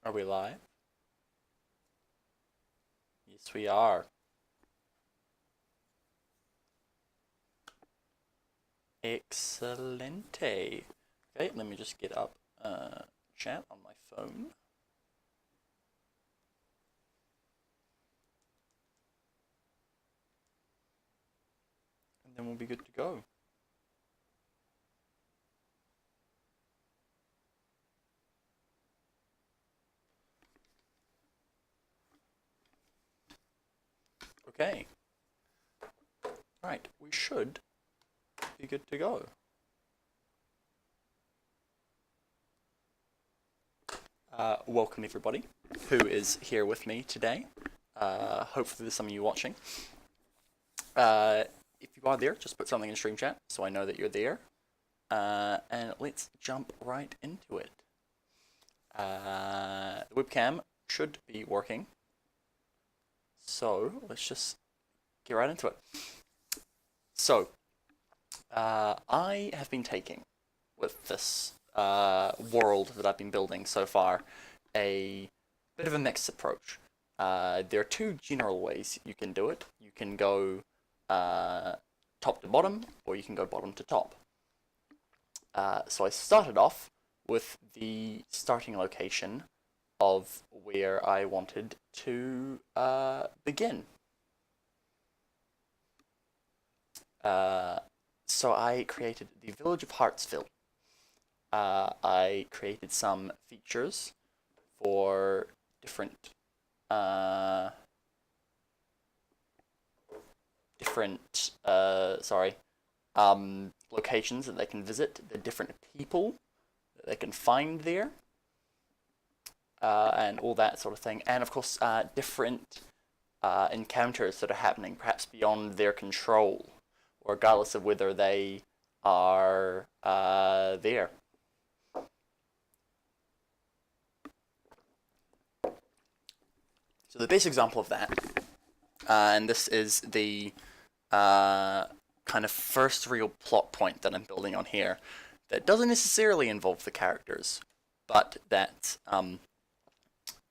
Are we live? Yes, we are. Excelente. Okay, let me just get up chat on my phone. And then we'll be good to go. Okay. Right, we should be good to go. Welcome everybody who is here with me today. Hopefully there's some of you watching. If you are there, just put something in stream chat so I know that you're there. And let's jump right into it. The webcam should be working. So let's just get right into it. So I have been taking with this world that I've been building so far a bit of a mixed approach. There are two general ways you can do it. You can go top to bottom, or you can go bottom to top. So I started off with the starting location of where I wanted to begin. So I created the village of Hartsville. I created some features for different locations that they can visit, the different people that they can find there, and all that sort of thing. And of course, different encounters that are happening, perhaps beyond their control, regardless of whether they are there. So the best example of that, and this is the kind of first real plot point that I'm building on here, that doesn't necessarily involve the characters, but that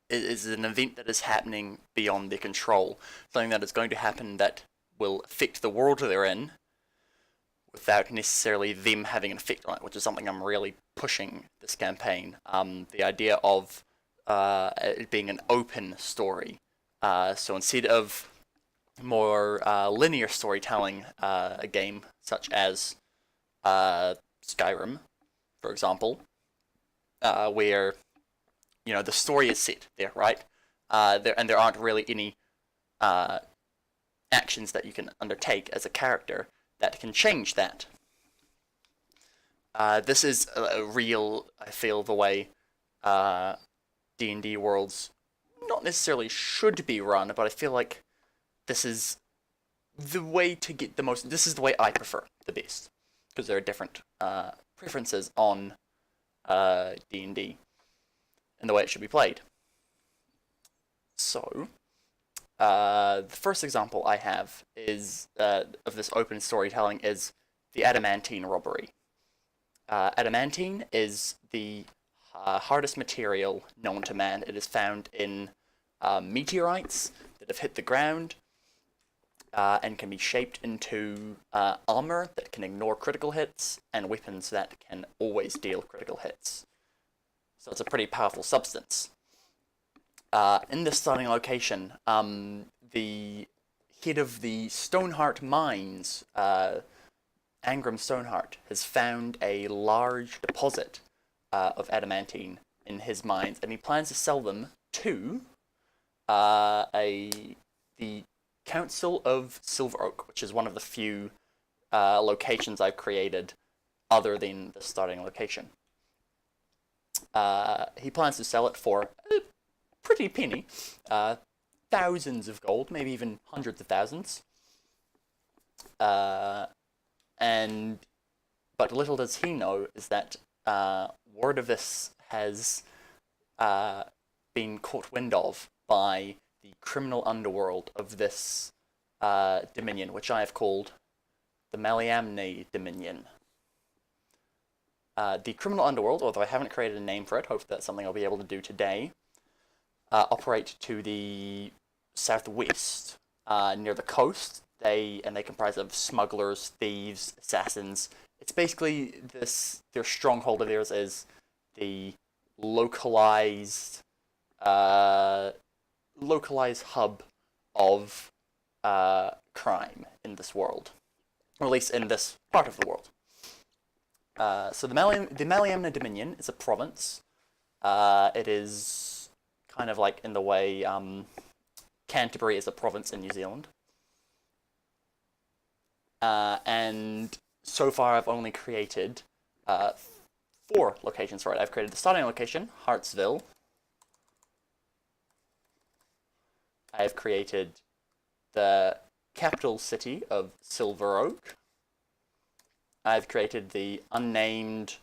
is an event that is happening beyond their control, something that is going to happen that will affect the world they're in without necessarily them having an effect on it, which is something I'm really pushing this campaign. The idea of it being an open story. So instead of more linear storytelling, a game such as Skyrim, for example, where the story is set there, right? There aren't really any actions that you can undertake as a character that can change that. This is a real, I feel, the way D&D worlds not necessarily should be run, but I feel like this is the way to get the most. This is the way I prefer the best, because there are different preferences on D&D and the way it should be played. So, the first example I have is of this open storytelling is the adamantine robbery. Adamantine is the hardest material known to man. It is found in meteorites that have hit the ground and can be shaped into armor that can ignore critical hits and weapons that can always deal critical hits. So it's a pretty powerful substance. In this starting location, the head of the Stoneheart mines, Angrim Stoneheart, has found a large deposit of adamantine in his mines, and he plans to sell them to the Council of Silver Oak, which is one of the few locations I've created other than the starting location. He plans to sell it for a pretty penny, thousands of gold, maybe even hundreds of thousands. But little does he know is that word of this has been caught wind of by the criminal underworld of this Dominion, which I have called the Maliamne Dominion. The criminal underworld, although I haven't created a name for it, hopefully that's something I'll be able to do today, operate to the southwest, near the coast. They comprise of smugglers, thieves, assassins. It's basically this their stronghold of theirs is the localized uh, localized hub of crime in this world, or at least in this part of the world. So the Maliamna Dominion is a province. It is kind of like in the way Canterbury is a province in New Zealand. And so far I've only created 4 locations for it. I've created the starting location, Hartsville. I've created the capital city of Silver Oak. I've created the unnamed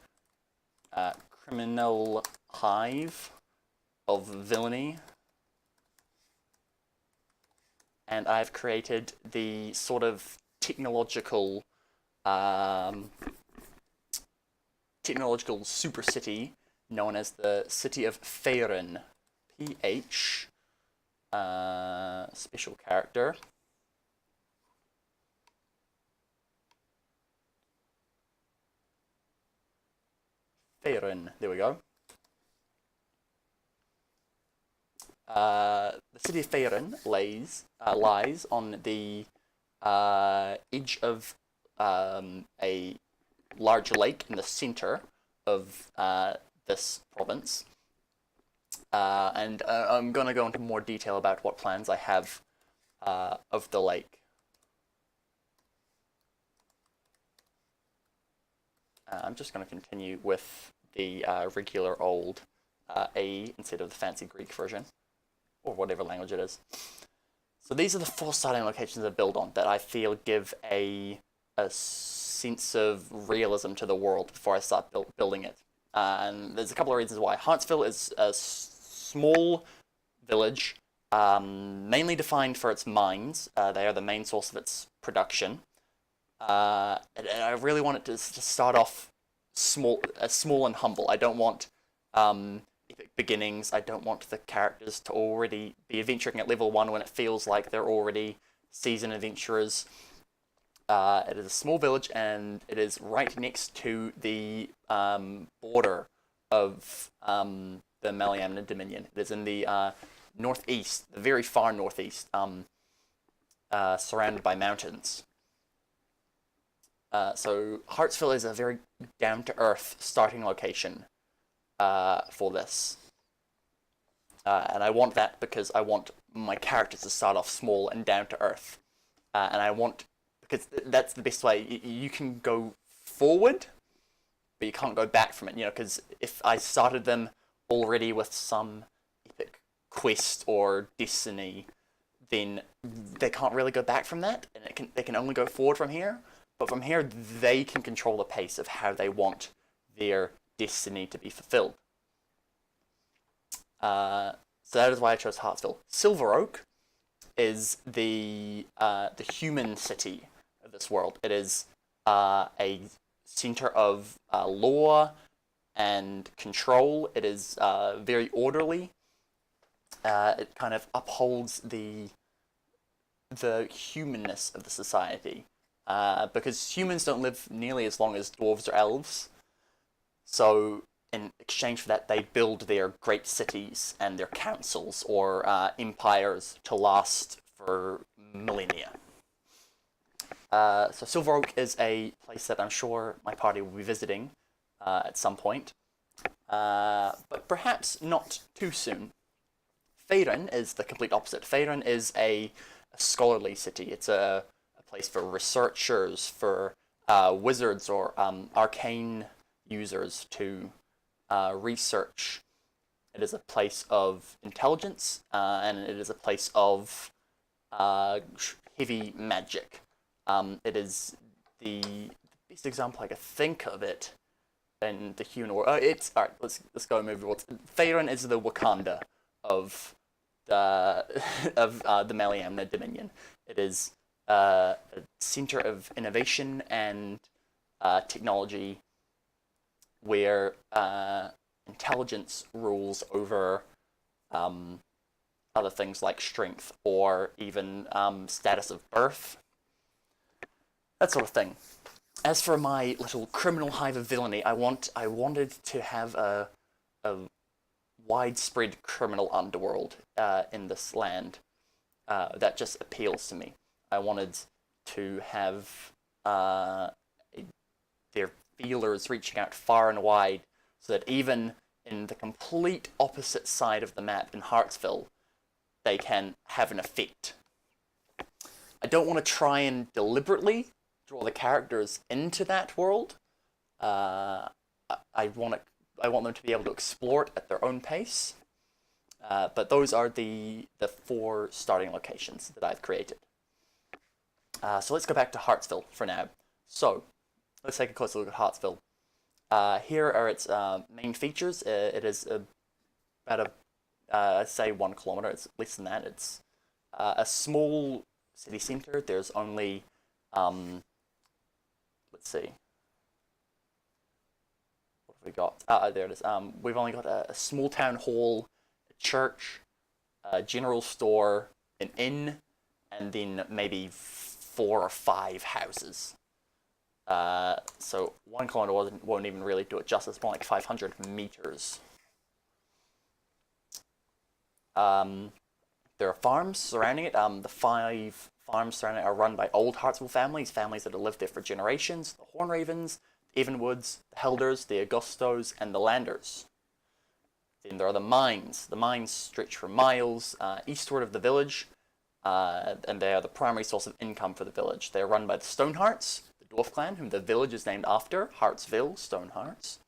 criminal hive of villainy. And I've created the sort of technological super city known as the city of Faerun. PH special character. Faerun. There we go. The city of Faerun lies on the edge of a large lake in the center of this province. And I'm going to go into more detail about what plans I have of the lake. I'm just going to continue with the regular old A instead of the fancy Greek version, or whatever language it is. So these are the 4 starting locations I build on that I feel give a sense of realism to the world before I start building it. And there's a couple of reasons why. Hartsville is a small village, mainly defined for its mines. They are the main source of its production. And I really want it to start off small and humble. I don't want epic beginnings. I don't want the characters to already be adventuring at level 1 when it feels like they're already seasoned adventurers. It is a small village, and it is right next to the border of the Maliamna Dominion. It is in the northeast, the very far northeast, surrounded by mountains. So Hartsville is a very down-to-earth starting location for this. And I want that because I want my characters to start off small and down-to-earth. And I want, because that's the best way. You can go forward, but you can't go back from it, because if I started them already with some epic quest or destiny, then they can't really go back from that, and they can only go forward from here. But from here, they can control the pace of how they want their destiny to be fulfilled. So that is why I chose Hartsville. Silver Oak is the human city of this world. It is a center of law and control. It is very orderly. It kind of upholds the humanness of the society. Because humans don't live nearly as long as dwarves or elves. So in exchange for that, they build their great cities and their councils or empires to last for millennia. So Silver Oak is a place that I'm sure my party will be visiting at some point, but perhaps not too soon. Faerun is the complete opposite. Faerun is a scholarly city. It's a place for researchers, for wizards or arcane users to research. It is a place of intelligence, and it is a place of heavy magic. It is the best example I could think of it in the human world. It's all right. Let's go move towards. Faerun is the Wakanda of the the Maliamna Dominion. It is a center of innovation and technology, where intelligence rules over other things like strength or even status of birth, that sort of thing. As for my little criminal hive of villainy, I wanted to have a widespread criminal underworld in this land that just appeals to me. I wanted to have their feelers reaching out far and wide, so that even in the complete opposite side of the map in Hartsville, they can have an effect. I don't want to try and deliberately draw the characters into that world. I want them to be able to explore it at their own pace. But those are the 4 starting locations that I've created. So let's go back to Hartsville for now. So let's take a closer look at Hartsville. Here are its main features. It is about say 1 kilometer. It's less than that. It's a small city center. There's only let's see. What have we got? There it is. We've only got a small town hall, a church, a general store, an inn, and then maybe 4 or 5 houses. So 1 kilometer won't even really do it justice. It's more like 500 meters. There are farms surrounding it. The 5 farms surrounding it are run by old Hartsville families that have lived there for generations. The Hornravens, the Evenwoods, the Helders, the Augustos, and the Landers. Then there are the mines. The mines stretch for miles eastward of the village, and they are the primary source of income for the village. They are run by the Stonehearts, the dwarf clan, whom the village is named after, Hartsville Stonehearts.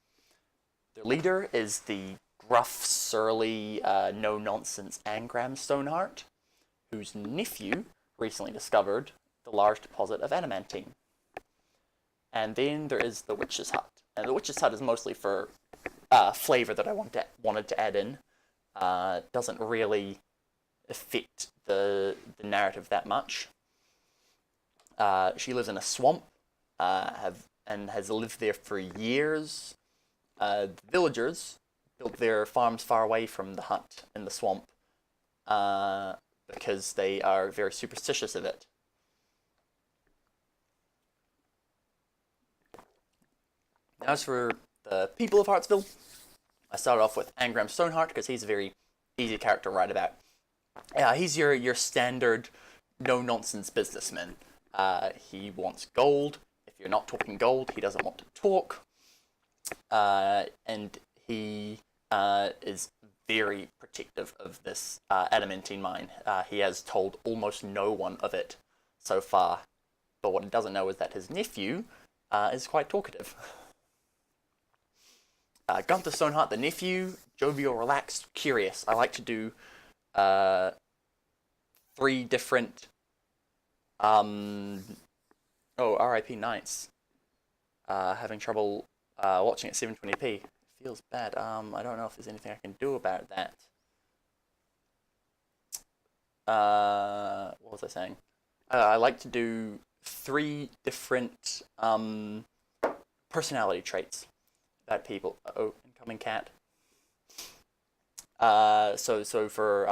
Their leader is the gruff, surly, no-nonsense Angram Stoneheart, whose nephew recently discovered the large deposit of adamantine. And then there is the Witch's Hut. And the Witch's Hut is mostly for flavor that I wanted to add in. Doesn't really affect the narrative that much. She lives in a swamp and has lived there for years. The villagers built their farms far away from the hut in the swamp because they are very superstitious of it. As for the people of Hartsville, I started off with Angram Stoneheart because he's a very easy character to write about. He's your standard no-nonsense businessman. He wants gold. If you're not talking gold, he doesn't want to talk. And he is very protective of this adamantine mine. He has told almost no one of it so far. But what he doesn't know is that his nephew is quite talkative. Gunther Stoneheart, the nephew, jovial, relaxed, curious. I like to do 3 different R.I.P. Knights. Having trouble watching at 720p. Feels bad. I don't know if there's anything I can do about that. What was I saying? I like to do 3 different personality traits about people. Oh, incoming cat. So for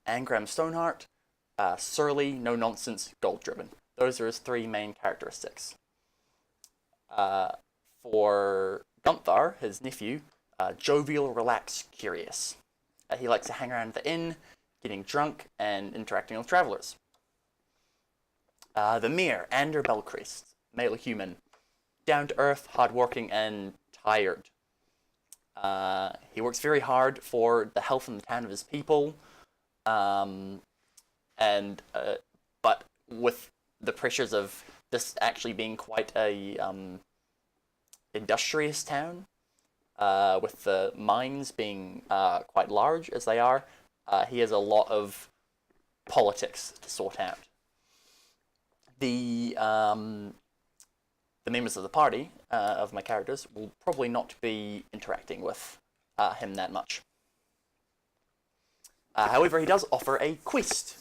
Angram Stoneheart, surly, no nonsense, gold driven. Those are his 3 main characteristics. For Gunther, his nephew, jovial, relaxed, curious. He likes to hang around at the inn, getting drunk, and interacting with travelers. The Mayor, Ander Belchrist, male human, down to earth, hardworking, and tired. He works very hard for the health and the town of his people, but with the pressures of this actually being quite a industrious town, with the mines being quite large as they are, he has a lot of politics to sort out. The members of the party, of my characters, will probably not be interacting with him that much. However, he does offer a quest.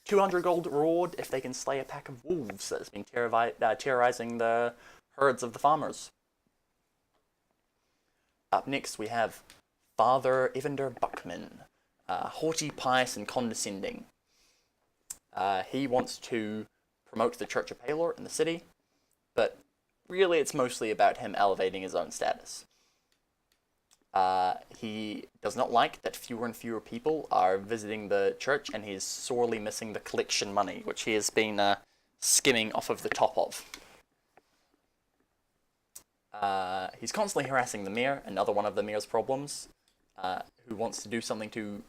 200 gold reward if they can slay a pack of wolves that has been terrorizing the herds of the farmers. Up next, we have Father Evander Buckman. haughty, pious, and condescending. He wants to promote the Church of Pelor in the city, but really it's mostly about him elevating his own status. He does not like that fewer and fewer people are visiting the church, and he is sorely missing the collection money, which he has been skimming off of the top of. He's constantly harassing the mayor, another one of the mayor's problems, who wants to do something to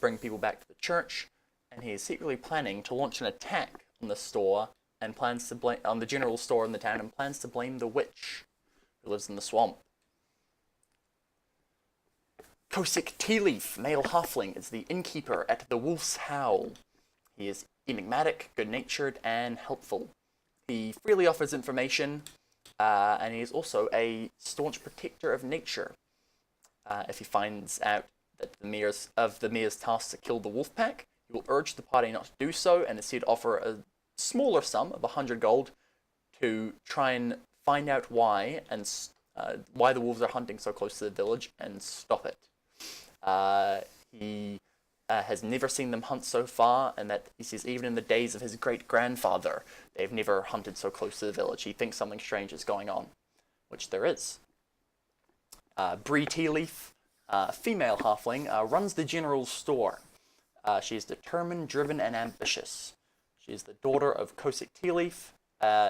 bring people back to the church, and he is secretly planning to launch an attack on the store and plans to blame on the general store in the town, and plans to blame the witch who lives in the swamp. Kosik Tealeaf, male halfling, is the innkeeper at the Wolf's Howl. He is enigmatic, good-natured, and helpful. He freely offers information, and he is also a staunch protector of nature. If he finds out that the mayor's task to kill the wolf pack, he will urge the party not to do so, and instead offer a smaller sum of 100 gold to try and find out why the wolves are hunting so close to the village and stop it. He has never seen them hunt so far, and that he says even in the days of his great-grandfather, they've never hunted so close to the village. He thinks something strange is going on, which there is. Bree Tealeaf, female halfling, runs the general store. She is determined, driven, and ambitious. She is the daughter of Kosik Tealeaf.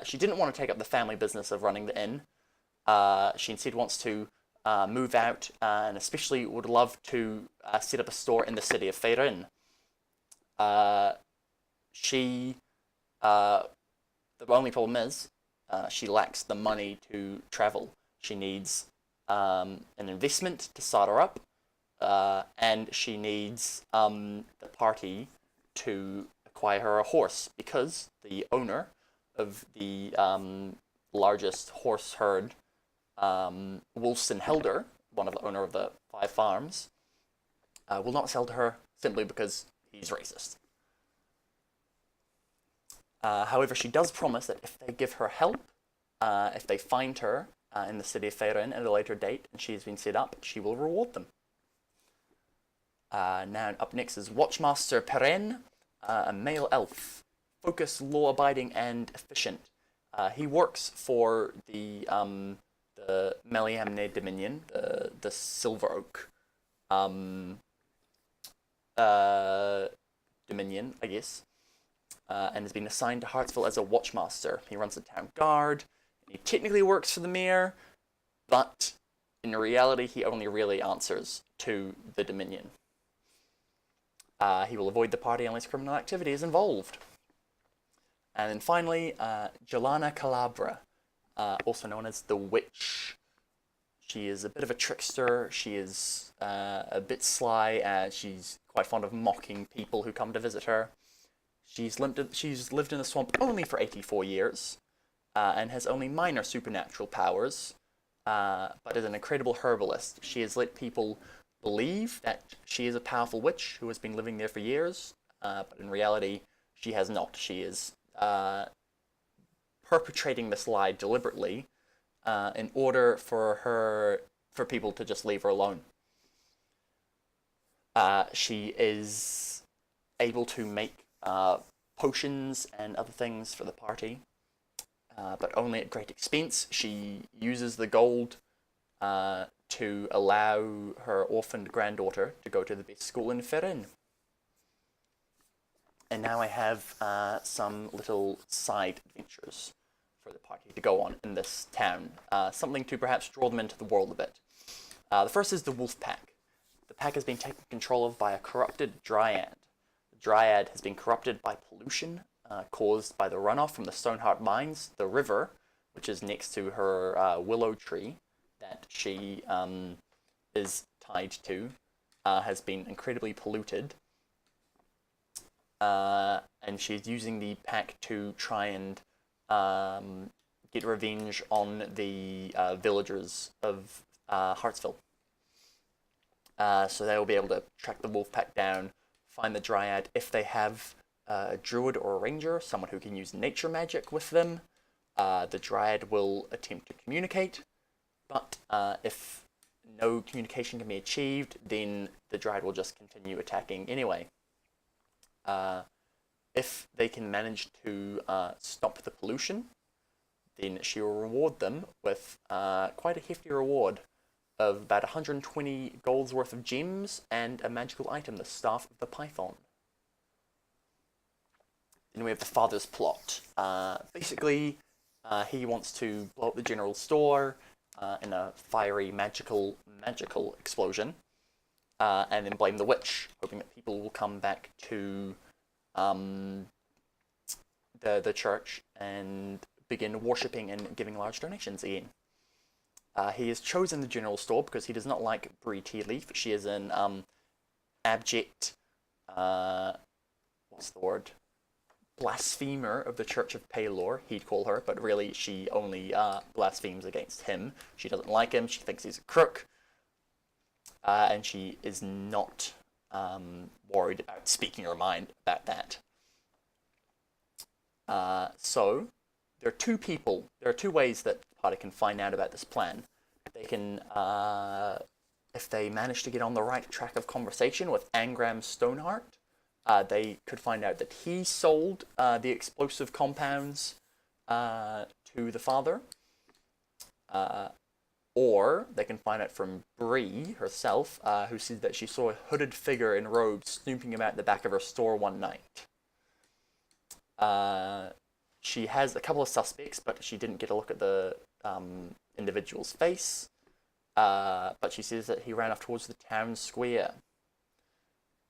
She didn't want to take up the family business of running the inn. She instead wants to move out, and especially would love to set up a store in the city of Faerun. The only problem is she lacks the money to travel. She needs an investment to start her up, and she needs the party to acquire her a horse, because the owner of the largest horse herd, Wolfson Helder, one of the owner of the 5 farms, will not sell to her simply because he's racist. However, she does promise that if they give her help, if they find her in the city of Faerun at a later date and she has been set up, she will reward them. Now up next is Watchmaster Perrin, a male elf, focused, law-abiding, and efficient. He works for the Meliamne Dominion, the Silver Oak Dominion, I guess, and has been assigned to Hartsville as a watchmaster. He runs the town guard. He technically works for the mayor, but in reality, he only really answers to the Dominion. He will avoid the party unless criminal activity is involved. And then finally, Jelana Calabra, also known as the Witch. She is a bit of a trickster. She is a bit sly. She's quite fond of mocking people who come to visit her. She's lived in the swamp only for 84 years, and has only minor supernatural powers, but is an incredible herbalist. She has let people believe that she is a powerful witch who has been living there for years, but in reality, she has not. She is perpetrating this lie deliberately in order for people to just leave her alone. She is able to make potions and other things for the party, but only at great expense. She uses the gold to allow her orphaned granddaughter to go to the best school in Faerun. And now I have some little side adventures for the party to go on in this town. Something to perhaps draw them into the world a bit. The first is the wolf pack. The pack has been taken control of by a corrupted dryad. The dryad has been corrupted by pollution caused by the runoff from the Stoneheart mines. The river, which is next to her willow tree that she is tied to, has been incredibly polluted. And she's using the pack to try and get revenge on the villagers of Hartsville. So they will be able to track the wolf pack down, find the dryad. If they have a druid or a ranger, someone who can use nature magic with them, the dryad will attempt to communicate. But if no communication can be achieved, then the Dryad will just continue attacking anyway. If they can manage to stop the pollution, then she will reward them with quite a hefty reward of about 120 gold's worth of gems and a magical item, the Staff of the Python. Then we have the father's plot. Basically, he wants to blow up the general store in a fiery magical explosion, and then blame the witch, hoping that people will come back to the church and begin worshipping and giving large donations again. He has chosen the general store because he does not like Bree Tealeaf. She is an abject, what's the word? Blasphemer of the Church of Pelor, he'd call her, but really she only blasphemes against him. She doesn't like him, she thinks he's a crook, and she is not worried about speaking her mind about that. So, there are two ways that the party can find out about this plan. They can, if they manage to get on the right track of conversation with Angram Stoneheart, they could find out that he sold the explosive compounds to the father. Or they can find out from Bree herself, who said that she saw a hooded figure in robes snooping about the back of her store one night. She has a couple of suspects, but she didn't get a look at the individual's face. But she says that he ran off towards the town square.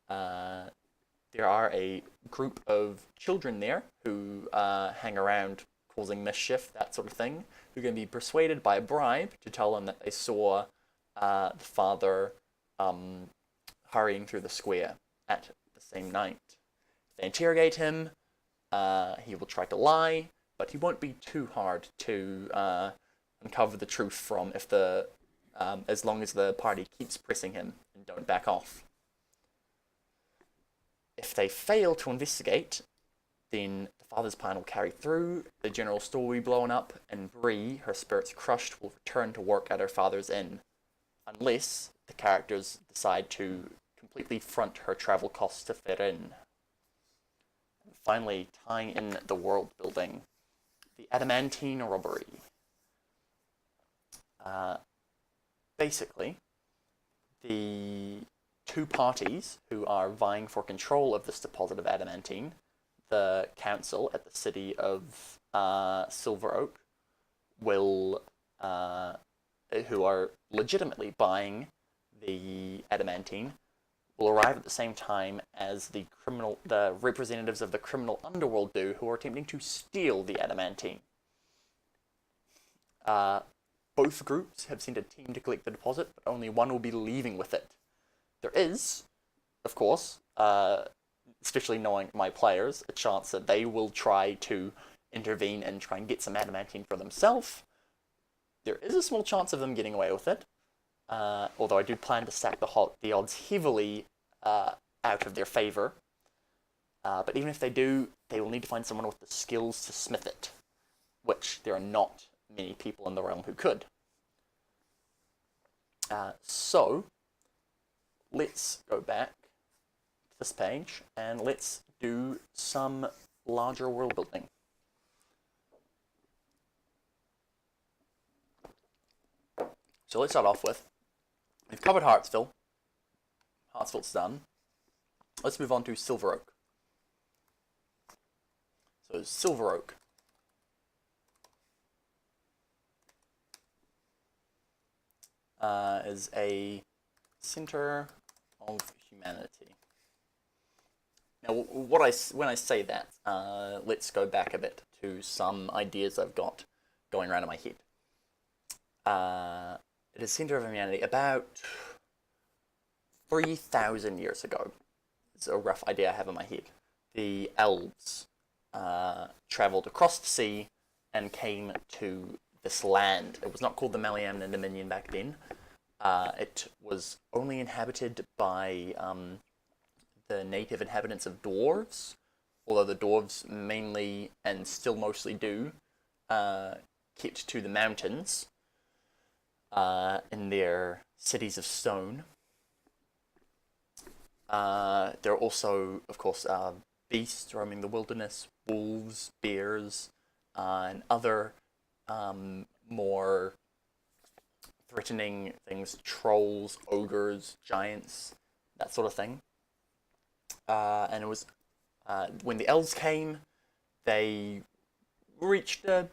There are a group of children there who hang around causing mischief, that sort of thing, who can be persuaded by a bribe to tell them that they saw the father hurrying through the square at the same night. If they interrogate him, he will try to lie, but he won't be too hard to uncover the truth from if as long as the party keeps pressing him and don't back off. If they fail to investigate, then the father's plan will carry through, the general store will be blown up, and Bree, her spirits crushed, will return to work at her father's inn, unless the characters decide to completely front her travel costs to fit in. And finally, tying in the world building, the Adamantine robbery. Basically, the two parties who are vying for control of this deposit of adamantine, the council at the city of Silver Oak, will who are legitimately buying the adamantine, will arrive at the same time as the representatives of the criminal underworld do, who are attempting to steal the adamantine. Both groups have sent a team to collect the deposit, but only one will be leaving with it. There is, of course, especially knowing my players, a chance that they will try to intervene and try and get some adamantine for themselves. There is a small chance of them getting away with it, although I do plan to stack the odds heavily out of their favour. But even if they do, they will need to find someone with the skills to smith it, which there are not many people in the realm who could. So, let's go back to this page and let's do some larger world building. So let's start off with, we've covered Hartsville. Hartsville's done. Let's move on to Silver Oak. So Silver Oak. Is a center of humanity. Now, when I say that, let's go back a bit to some ideas I've got going around in my head. It is center of humanity about 3,000 years ago. It's a rough idea I have in my head. The elves traveled across the sea and came to this land. It was not called the Maliamna Dominion back then. It was only inhabited by the native inhabitants of dwarves, although the dwarves mainly, and still mostly do, kept to the mountains in their cities of stone. There are also, of course, beasts roaming the wilderness, wolves, bears, and other more threatening things, trolls, ogres, giants, that sort of thing. And it was when the elves came, they reached a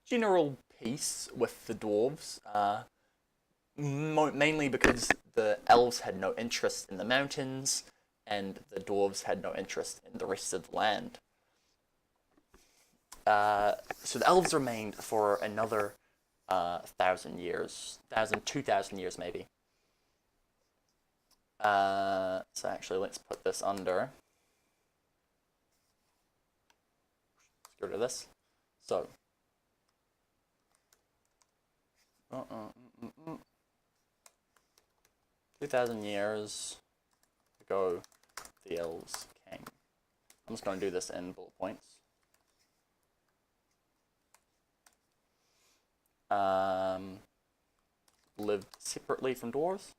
general peace with the dwarves, mainly because the elves had no interest in the mountains, and the dwarves had no interest in the rest of the land. So the elves remained for another 1,000 years, 2,000 years maybe. So actually, let's put this under. Let's get rid of this. So. 2,000 years ago, the elves came. I'm just going to do this in bullet points. Lived separately from dwarves.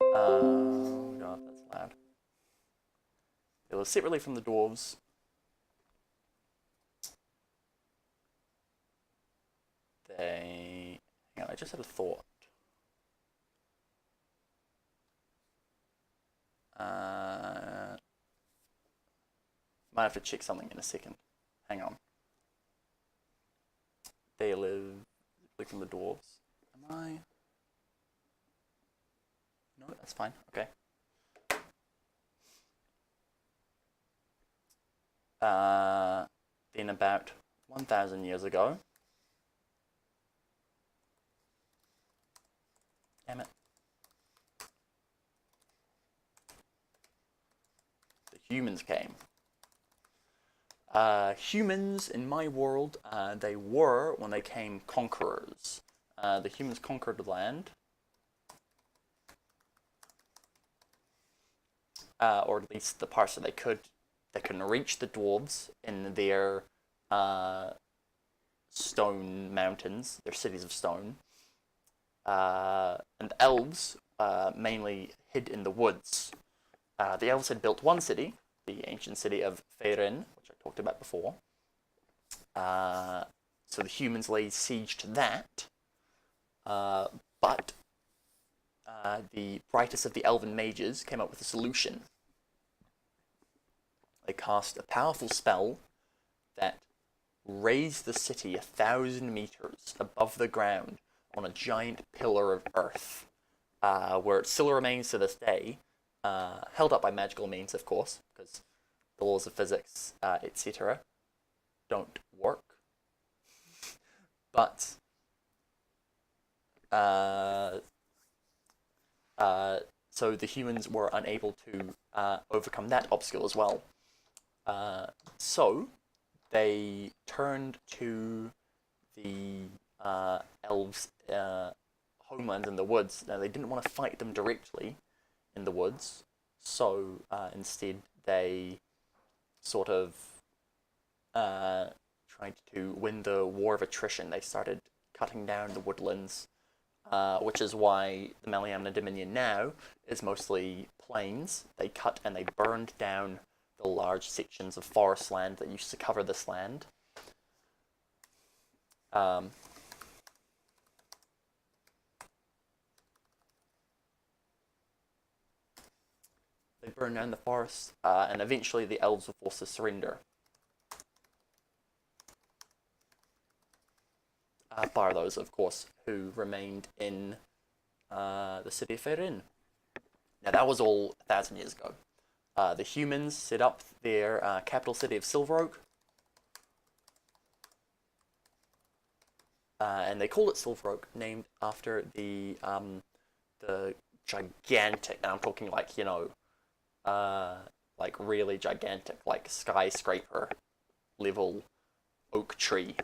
Oh god, that's loud. They lived separately from the dwarves. Hang on, I just had a thought. Might have to check something in a second. Hang on. They live from the dwarves. Am I? No, that's fine. Okay. Then about 1,000 years ago. Damn it. The humans came. Humans, in my world, they were, when they came, conquerors. The humans conquered the land. Or at least the parts that they could. They couldn't reach the dwarves in their stone mountains, their cities of stone. And the elves mainly hid in the woods. The elves had built one city, the ancient city of Feirin, which I talked about before. So the humans laid siege to that, but the brightest of the elven mages came up with a solution. They cast a powerful spell that raised the city 1,000 meters above the ground on a giant pillar of earth, where it still remains to this day, held up by magical means, of course, because the laws of physics, etc., don't work. But so the humans were unable to overcome that obstacle as well. So they turned to the elves' homelands in the woods. Now, they didn't want to fight them directly in the woods, so instead they sort of tried to win the war of attrition. They started cutting down the woodlands, which is why the Maliamna Dominion now is mostly plains. They cut and they burned down the large sections of forest land that used to cover this land. They burned down the forest, and eventually the elves were forced to surrender. Bar those, of course, who remained in the city of Feirin. Now, that was all 1,000 years ago. The humans set up their capital city of Silver Oak, and they called it Silver Oak, named after the gigantic, and I'm talking like, you know, like really gigantic, like skyscraper level oak tree.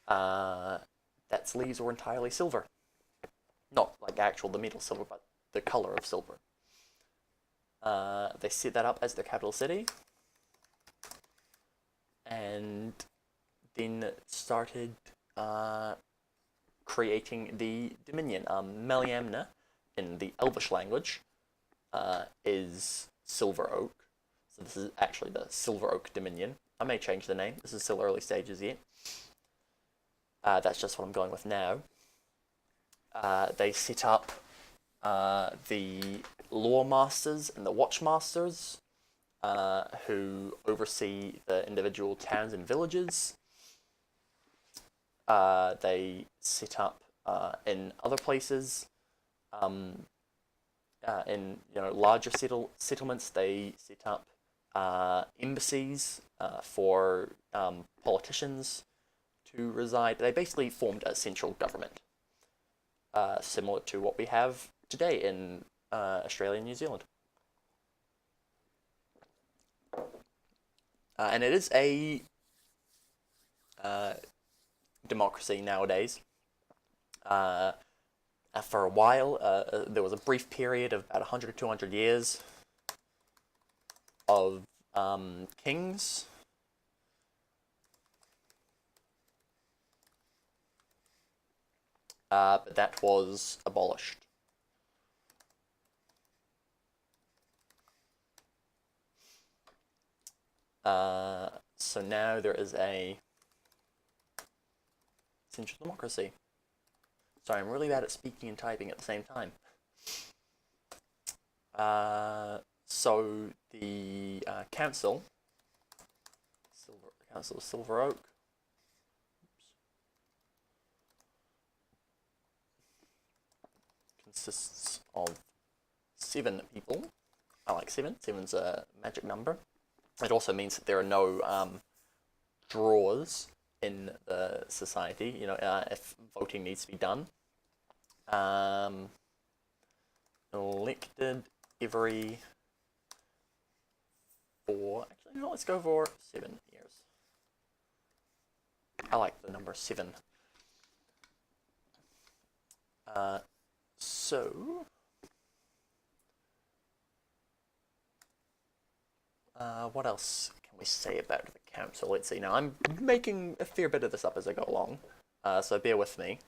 That's leaves were entirely silver. Not like the metal silver, but the color of silver. They set that up as their capital city. and then started creating the Dominion. Meliamna, in the Elvish language, is Silver Oak. So this is actually the Silver Oak Dominion. I may change the name. This is still early stages yet. That's just what I'm going with now. They set up the Lore Masters and the Watch Masters, who oversee the individual towns and villages. They set up in other places, in larger settlements. They set up embassies for politicians to reside. They basically formed a central government, similar to what we have today in Australia and New Zealand. And it is a democracy nowadays. For a while, there was a brief period of about 100 to 200 years of kings. But that was abolished. So now there is a central democracy. Sorry, I'm really bad at speaking and typing at the same time. So the council of Silver Oak, consists of 7 people. I like 7. 7's a magic number. It also means that there are no draws in the society. If voting needs to be done. Elected every 4. Actually, no. Let's go for 7 years. I like the number 7. So. What else can we say about the council? Let's see. Now, I'm making a fair bit of this up as I go along, so bear with me.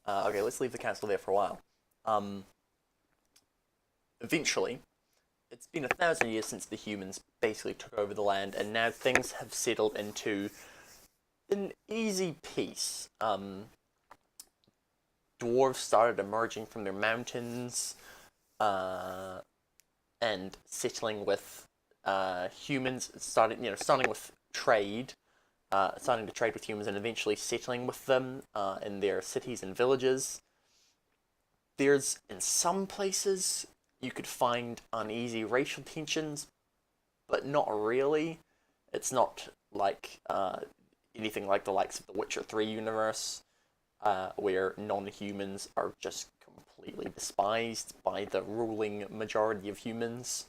Okay, let's leave the council there for a while. Eventually, it's been 1,000 years since the humans basically took over the land, and now things have settled into an easy peace. Dwarves started emerging from their mountains and settling with humans. Starting with trade, starting to trade with humans, and eventually settling with them in their cities and villages. There's, in some places, you could find uneasy racial tensions, but not really. It's not like anything like the likes of the Witcher 3 universe, where non-humans are just completely despised by the ruling majority of humans.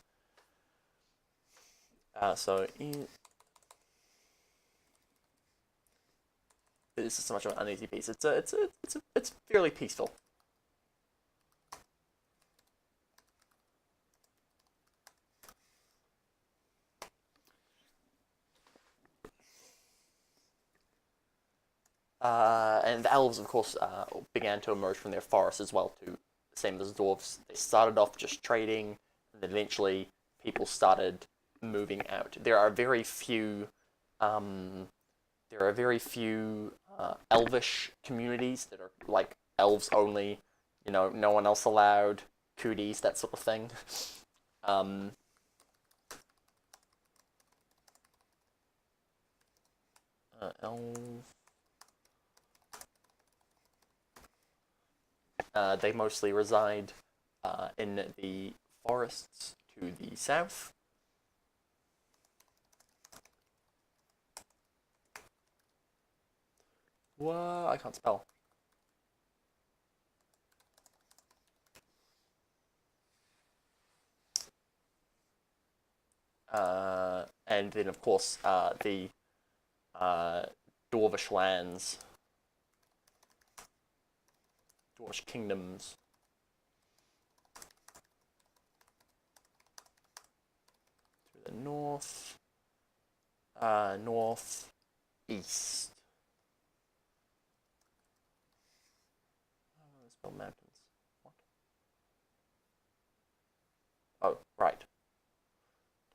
This is so much of an uneasy peace. It's fairly peaceful. And the elves, of course, began to emerge from their forests as well, too. Same as dwarves. They started off just trading, and then eventually people started moving out. There are very few elvish communities that are like elves only, no one else allowed, cooties, that sort of thing. Elves. They mostly reside in the forests to the south. What? I can't spell. And then, of course, the Dwarvish lands, Dwarvish kingdoms. northeast. Spell mountains. What? Oh, right.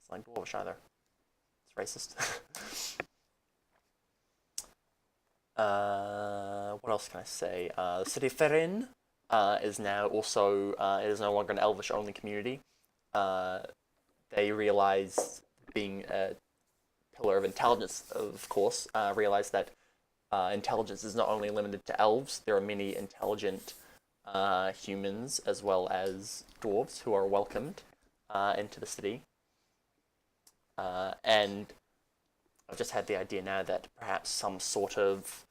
It's like Dwarvish either. It's racist. What else can I say? The city of Ferrin is now also it is no longer an Elvish only community. They realized, being a pillar of intelligence, of course, realized that intelligence is not only limited to elves. There are many intelligent humans as well as dwarves who are welcomed into the city. And I've just had the idea now that perhaps some sort of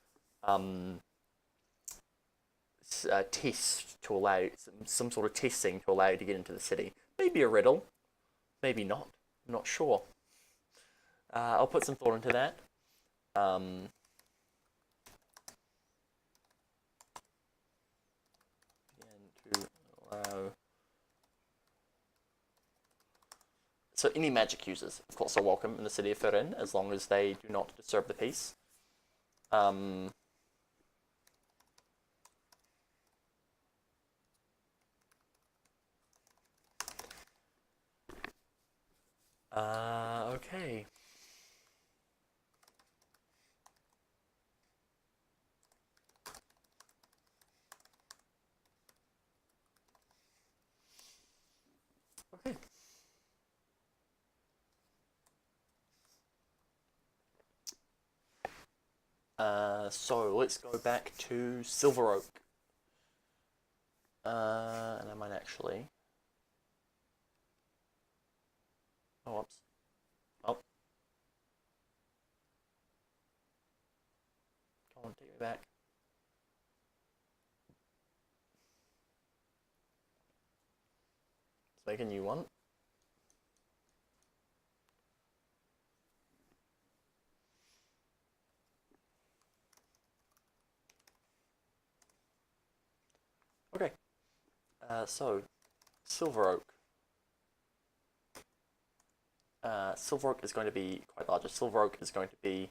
test to allow some sort of testing to allow you to get into the city. Maybe a riddle, maybe not. I'm not sure. I'll put some thought into that. And to allow. So any magic users, of course, are welcome in the city of Ferrin, as long as they do not disturb the peace. Okay. Okay. So let's go back to Silver Oak. And I might actually. Oh, whoops. Oh. Come on, take me back. Let's make a new one. Okay. So, Silver Oak. Silver Oak is going to be quite larger. Silver Oak is going to be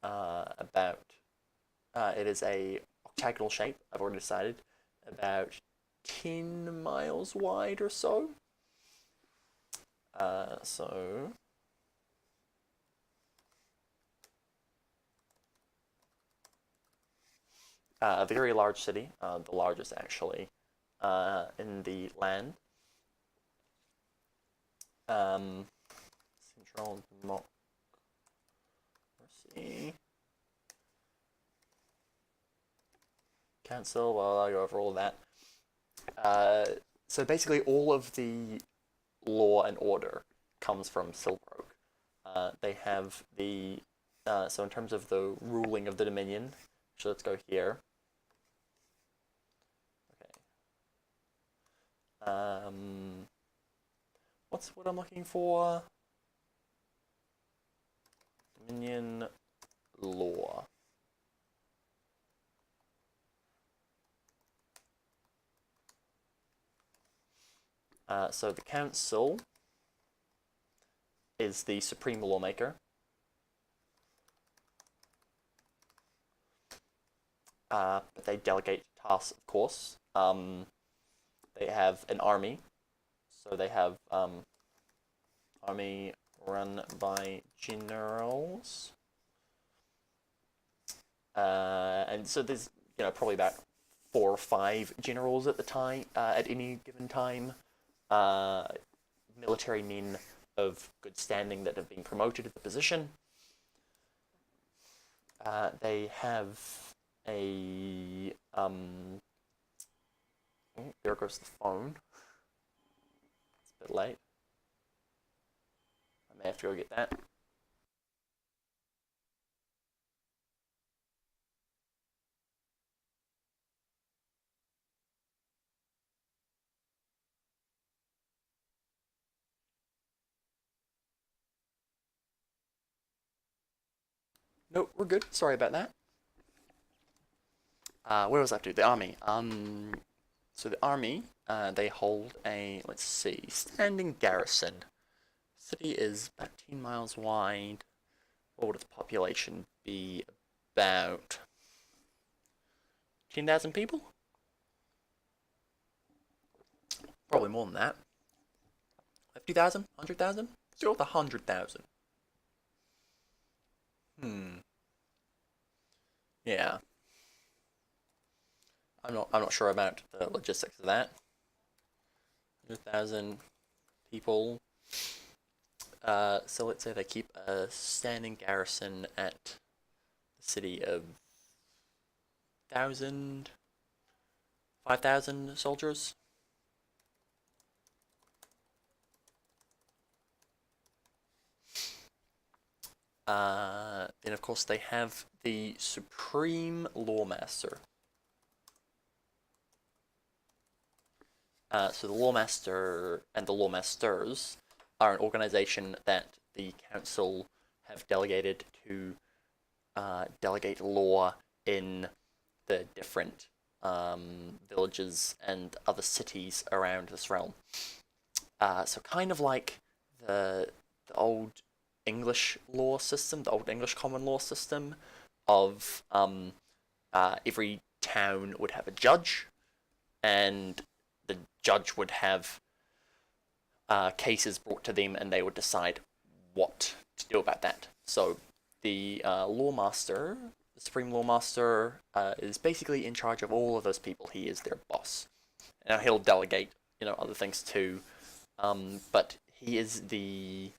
about. It is a octagonal shape. I've already decided, about 10 miles wide or so. So. A very large city, the largest actually in the land. Central Democracy Council. Well, I'll go over all of that. So basically, all of the law and order comes from Silver Oak. They have the so in terms of the ruling of the Dominion. So let's go here. Okay. What's what I'm looking for? Dominion law. So the council is the supreme lawmaker. But they delegate tasks, of course. They have an army. So they have army run by generals. And so there's probably about 4 or 5 generals at the time, at any given time. Military men of good standing that have been promoted to the position. They have a oh, there goes the phone. It's a bit late. I may have to go get that. No, we're good. Sorry about that. Where was I up to? The army. So the army, they hold a, let's see, standing garrison. City is about 18 miles wide. What would its population be? About 10,000 people? Probably more than that. 50,000? 100,000? Let's go with 100,000. Yeah. I'm not sure about the logistics of that. 100,000 people. So let's say they keep a standing garrison at the city of 1,000, 5,000 soldiers. Then of course they have the Supreme Lawmaster. So the Lawmaster and the Lawmasters are an organization that the council have delegated to delegate law in the different villages and other cities around this realm. So kind of like the old English law system, the old English common law system of every town would have a judge, and the judge would have cases brought to them, and they would decide what to do about that. So the Lawmaster, the Supreme Lawmaster, is basically in charge of all of those people. He is their boss. Now he'll delegate, other things too, but he is the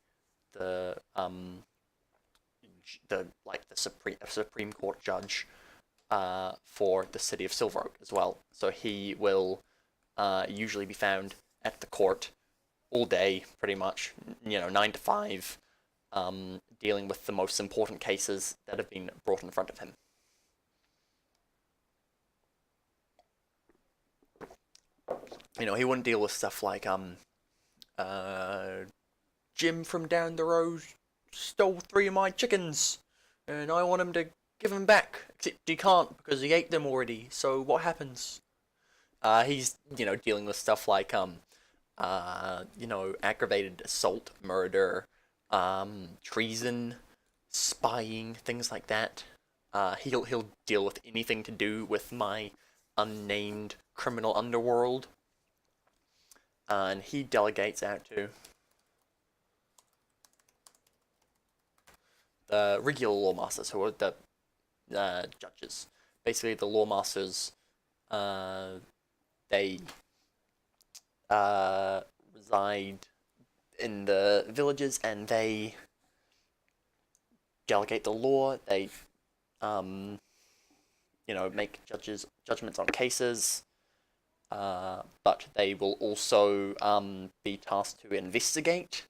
Supreme Court judge for the city of Silver Oak as well. So he will usually be found at the court all day, pretty much, 9 to 5, dealing with the most important cases that have been brought in front of him. He wouldn't deal with stuff like Jim from down the road stole 3 of my chickens, and I want him to give them back. Except he can't because he ate them already. So what happens? He's dealing with stuff like aggravated assault, murder, treason, spying, things like that. He'll deal with anything to do with my unnamed criminal underworld, and he delegates out to the regular lawmasters, who are the judges. Basically, the lawmasters, they reside in the villages, and they delegate the law. They, make judgments on cases. But they will also be tasked to investigate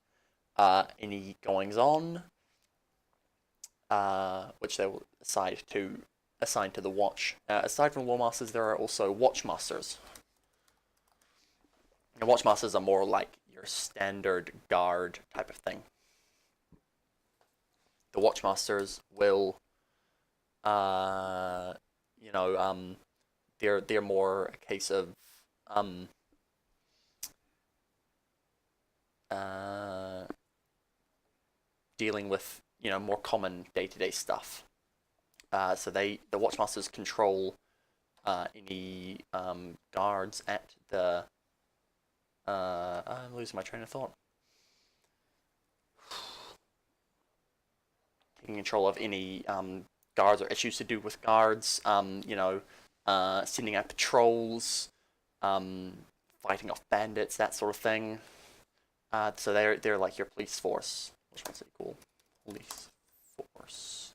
any goings on, which they will assign to the watch. Aside from lawmasters, there are also watchmasters. The watchmasters are more like your standard guard type of thing. The watchmasters will, they're more a case of dealing with more common day-to-day stuff. So the watchmasters control any guards at the. I'm losing my train of thought. Taking control of any guards or issues to do with guards. Sending out patrols, fighting off bandits, that sort of thing. So they're like your police force, which one's pretty cool. Police force.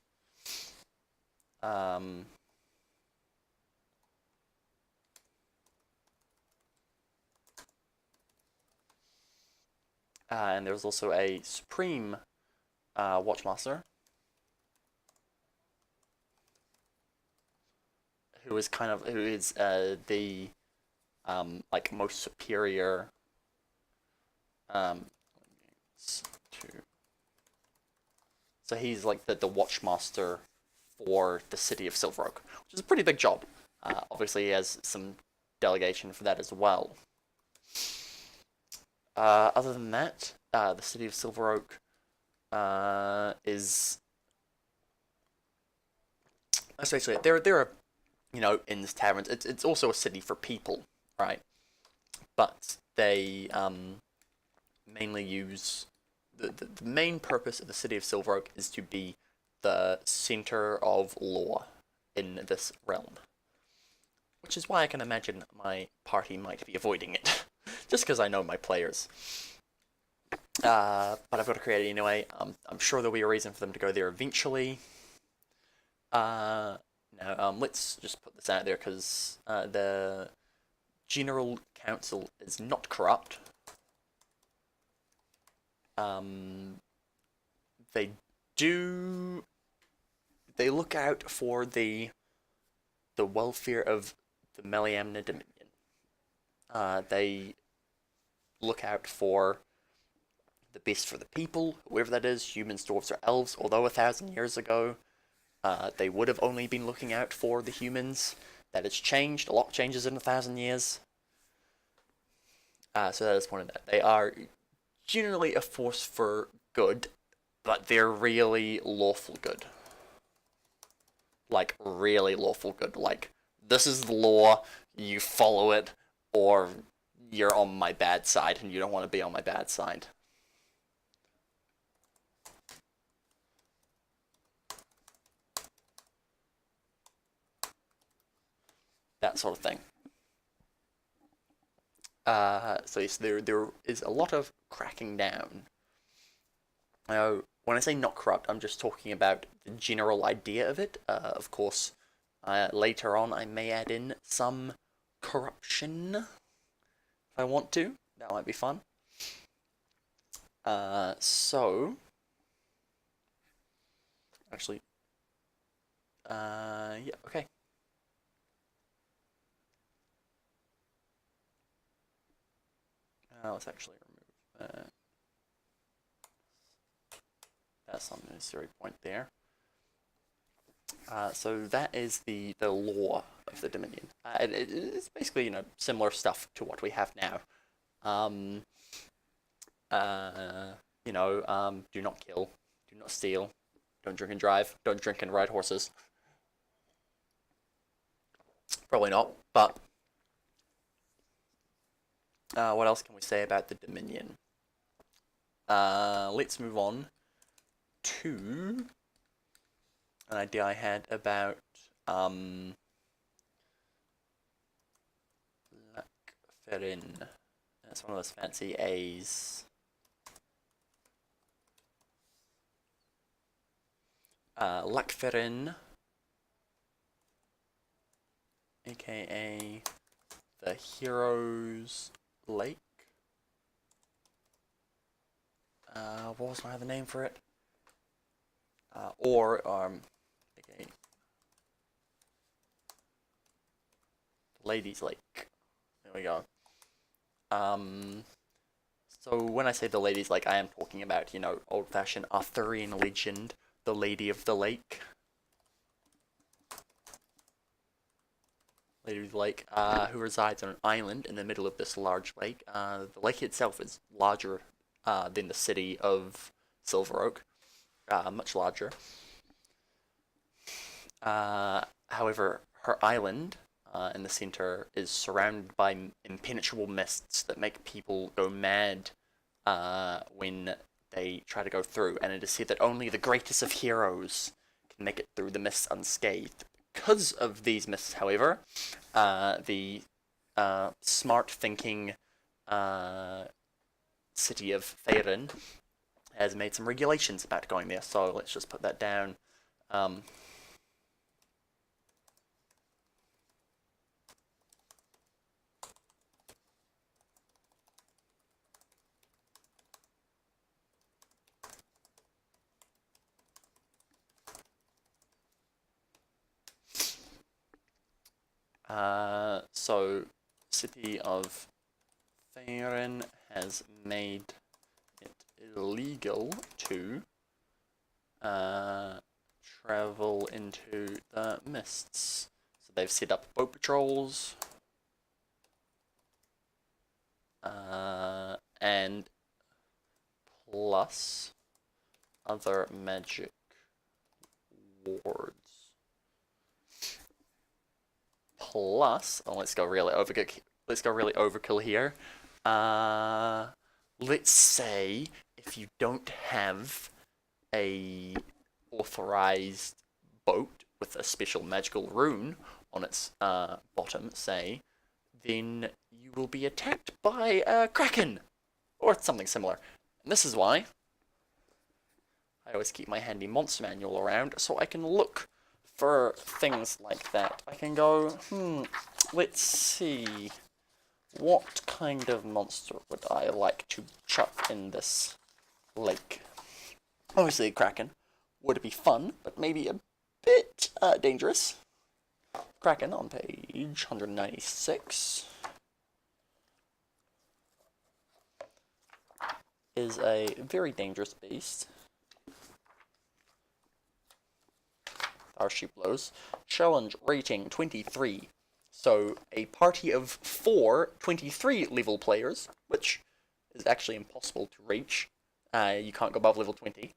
And there's also a Supreme Watchmaster, who is the most superior. So he's like the Watchmaster for the city of Silver Oak, which is a pretty big job. Obviously, he has some delegation for that as well. Other than that, the city of Silver Oak is essentially there are inns, taverns. It's also a city for people, right? But they mainly use the main purpose of the city of Silver Oak is to be the center of law in this realm, which is why I can imagine my party might be avoiding it, just because I know my players. But I've got to create it anyway. I'm sure there'll be a reason for them to go there eventually. Now, let's just put this out there because the General Council is not corrupt. They look out for the welfare of the Meliamna Dominion. They look out for the best for the people, whoever that is, humans, dwarves, or elves. Although 1,000 years ago, they would have only been looking out for the humans. That has changed. A lot changes in 1,000 years. So that is one of that. They are generally a force for good, but they're really lawful good. Like, really lawful good. Like, this is the law, you follow it, or you're on my bad side, and you don't want to be on my bad side. That sort of thing. So yes, there is a lot of cracking down. Now, when I say not corrupt, I'm just talking about the general idea of it. Of course, later on I may add in some corruption if I want to. That might be fun. Actually, yeah, okay. Let's actually remove that's not a necessary point there. So that is the law of the Dominion. It's basically similar stuff to what we have now. Do not kill, do not steal, don't drink and drive, don't drink and ride horses. Probably not, but what else can we say about the Dominion? Let's move on to an idea I had about Lacferin. That's one of those fancy A's. Lacferin, aka the Heroes Lake. What was my other name for it? Okay, Ladies Lake. There we go. So when I say the Ladies Lake, I am talking about, old-fashioned Arthurian legend, the Lady of the Lake. Lady of the Lake, who resides on an island in the middle of this large lake. The lake itself is larger than the city of Silver Oak, much larger. However, her island in the center is surrounded by impenetrable mists that make people go mad when they try to go through, and it is said that only the greatest of heroes can make it through the mists unscathed. Because of these mists, however, the smart-thinking city of Faerun has made some regulations about going there, so let's just put that down. So, City of Faerun has made it illegal to travel into the mists. So they've set up boat patrols, and and plus other magic wards. Plus, oh, let's go really overkill here. Let's say if you don't have a authorized boat with a special magical rune on its bottom, say, then you will be attacked by a kraken or something similar. And this is why I always keep my handy monster manual around so I can look for things like that. I can go, let's see, what kind of monster would I like to chuck in this lake? Obviously a kraken would be fun, but maybe a bit dangerous. Kraken on page 196 is a very dangerous beast. Our sheep blows. Challenge rating 23. So a party of 4 23 level players, which is actually impossible to reach. You can't go above level 20 in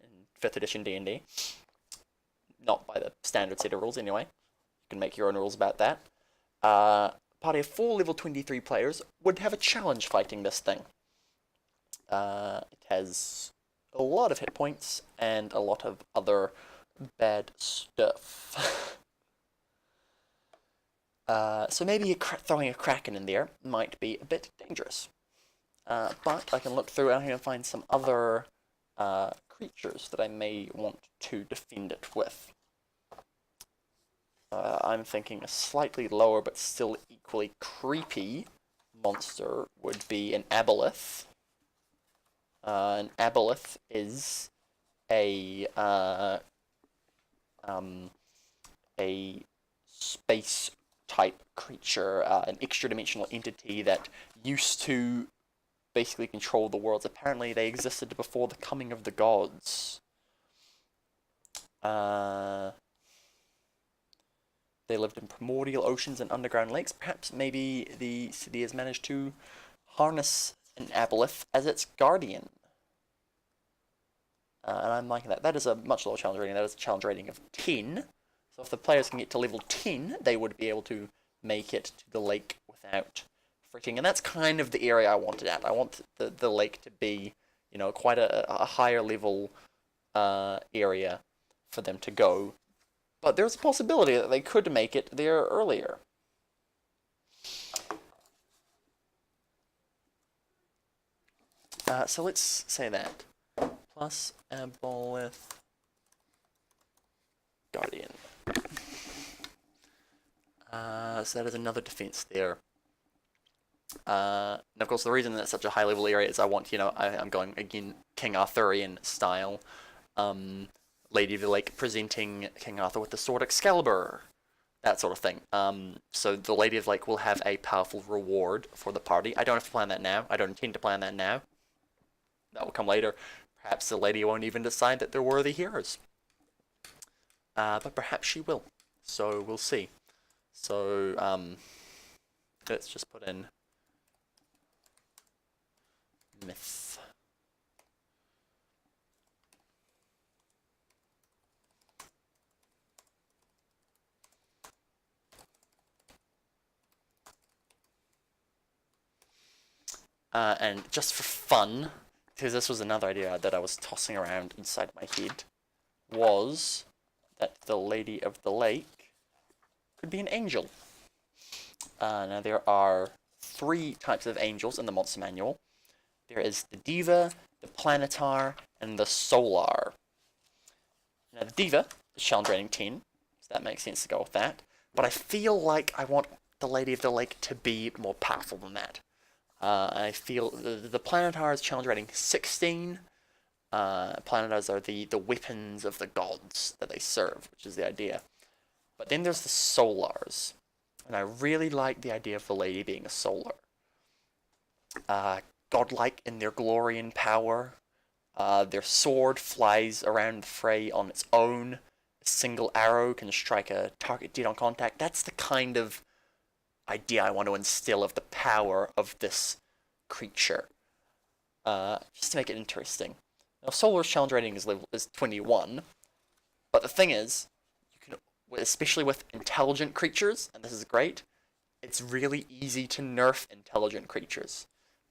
5th edition D&D. Not by the standard set of rules anyway. You can make your own rules about that. Party of 4 level 23 players would have a challenge fighting this thing. It has a lot of hit points and a lot of other bad stuff. So maybe throwing a kraken in there might be a bit dangerous. But I can look through and I can find some other creatures that I may want to defend it with. I'm thinking a slightly lower but still equally creepy monster would be an aboleth. An aboleth is a space type creature, an extra dimensional entity that used to basically control the worlds. Apparently they existed before the coming of the gods. They lived in primordial oceans and underground lakes. Perhaps maybe the city has managed to harness an aboleth as its guardian. And I'm liking that. That is a much lower challenge rating. That is a challenge rating of 10. So if the players can get to level 10, they would be able to make it to the lake without fretting. And that's kind of the area I wanted at. I want the lake to be, you know, quite a higher level area for them to go. But there's a possibility that they could make it there earlier. So let's say that. Plus aboleth guardian. So that is another defense there. And of course, the reason that's such a high level area is I want, you know, I'm going again King Arthurian style. Lady of the Lake presenting King Arthur with the sword Excalibur, that sort of thing. So the Lady of the Lake will have a powerful reward for the party. I don't have to plan that now. I don't intend to plan that now. That will come later. Perhaps the lady won't even decide that they're worthy heroes. But perhaps she will. So we'll see. So let's just put in myth. And just for fun, because this was another idea that I was tossing around inside my head, was that the Lady of the Lake could be an angel. Now there are 3 types of angels in the Monster Manual. There is the Diva, the Planetar, and the Solar. Now the Diva is challenge rating 10, so that makes sense to go with that. But I feel like I want the Lady of the Lake to be more powerful than that. I feel the Planetar is challenge rating 16. Planetars are the weapons of the gods that they serve, which is the idea. But then there's the Solars. And I really like the idea of the lady being a Solar. Godlike in their glory and power. Their sword flies around the fray on its own. A single arrow can strike a target dead on contact. That's the kind of idea I want to instill of the power of this creature. just to make it interesting. Now, Solar's challenge rating is 21, but the thing is, you can, especially with intelligent creatures, and this is great, it's really easy to nerf intelligent creatures.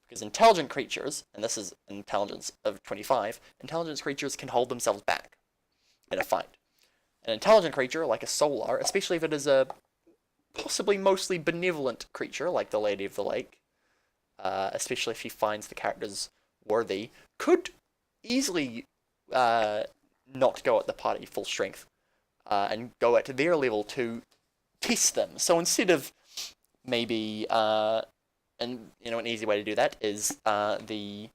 Because intelligent creatures, and this is intelligence of 25, intelligent creatures can hold themselves back in a fight. An intelligent creature, like a Solar, especially if it is a possibly mostly benevolent creature, like the Lady of the Lake, especially if she finds the characters worthy, could easily not go at the party full strength and go at their level to test them. So instead of maybe, and an easy way to do that is the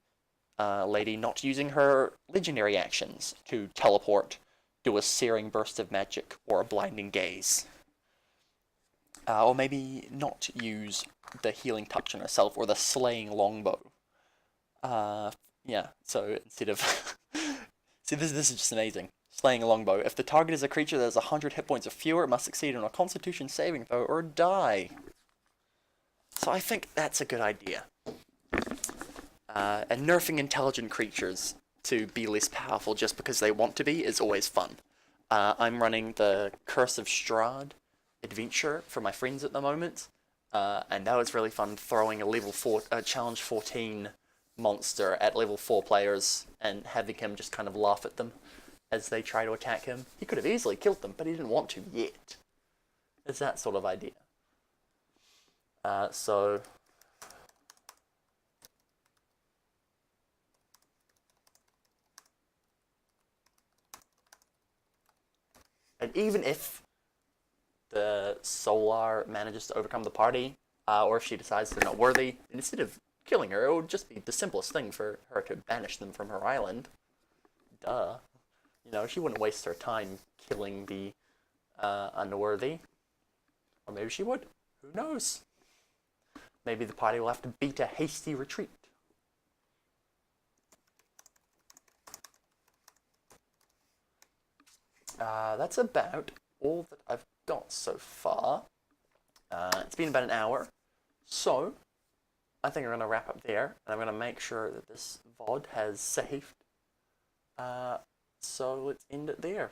lady not using her legendary actions to teleport, do a searing burst of magic, or a blinding gaze. Or maybe not use the healing touch on herself or the slaying longbow. Yeah, so instead of... See, this is just amazing. Slaying a longbow. If the target is a creature that has 100 hit points or fewer, it must succeed on a constitution saving throw or die. So I think that's a good idea. And nerfing intelligent creatures to be less powerful just because they want to be is always fun. I'm running the Curse of Strahd adventure for my friends at the moment, and that was really fun, throwing a level 4, challenge 14 monster at level 4 players and having him just kind of laugh at them as they try to attack him. He could have easily killed them, but he didn't want to yet. It's that sort of idea. So... And even if the Solar manages to overcome the party, or if she decides they're not worthy, instead of killing her, it would just be the simplest thing for her to banish them from her island. Duh. She wouldn't waste her time killing the unworthy. Or maybe she would. Who knows? Maybe the party will have to beat a hasty retreat. That's about all that I've got so far. It's been about an hour, so I think I'm going to wrap up there, and I'm going to make sure that this VOD has saved. So let's end it there.